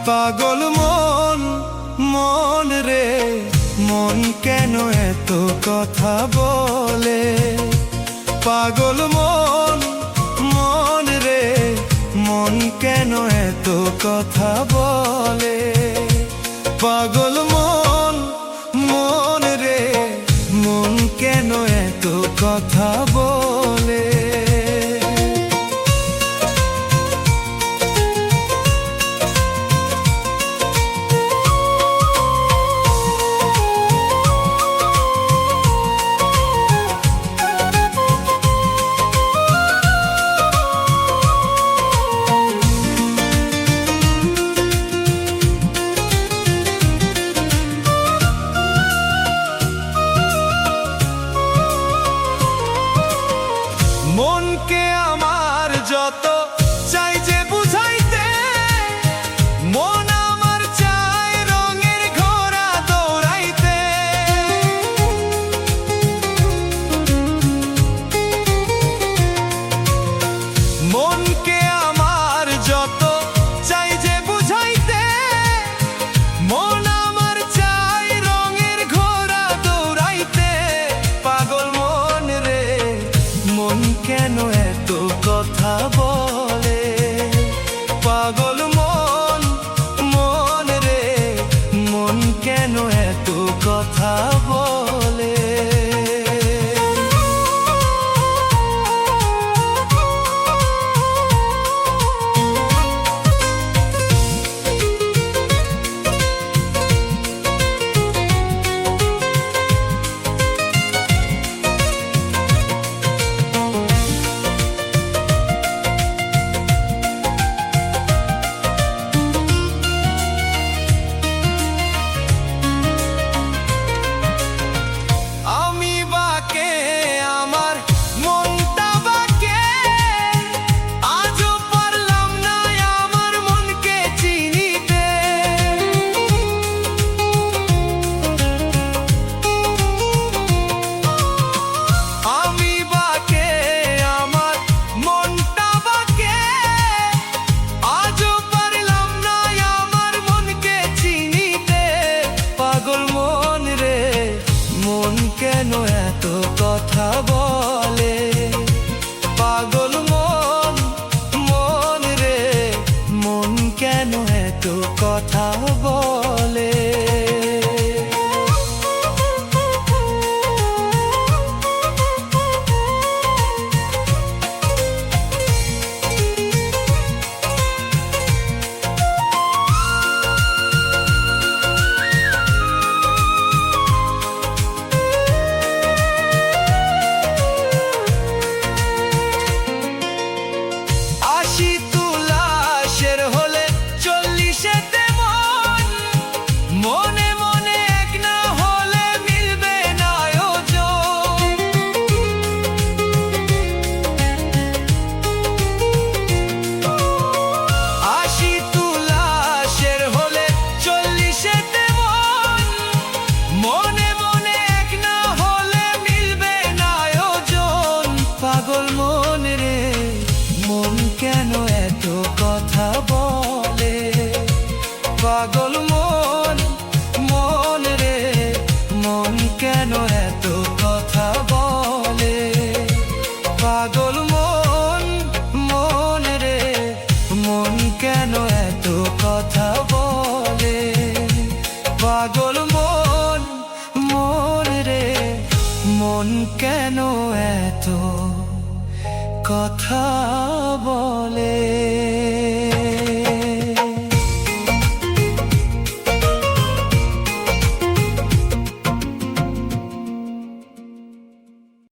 পাগল মন, মন রে মন কেন এত কথা বলে? পাগল মন, মন রে মন কেন এত কথা বলে? পাগল মন, মন রে মন কেন এত কথা বলে? মনকে আমার যত চাই যে বুঝাইতে, মন আমার চায় রঙের ঘোড়া দৌড়াইতে। মনকে আমার যত চাই যে বুঝাইতে, মন আমার চায় রঙের ঘোড়া দৌড়াইতে। পাগল মন রে মন কেন এত কথা বলে? পাগল মন, মন রে মন কেন এত কথা বলে? কেন এত কথা বলে? পাগল মন, মন রে মন কেন এত কথা বলে? পাগল মন রে মন কেন এত কথা বলে? পাগল মন, মন রে মন কেন এত কথা বলে? পাগল মন, মন রে মন কেন এত কথা বলে? পাগল মন, মন রে মন কেন এত কথা বলে?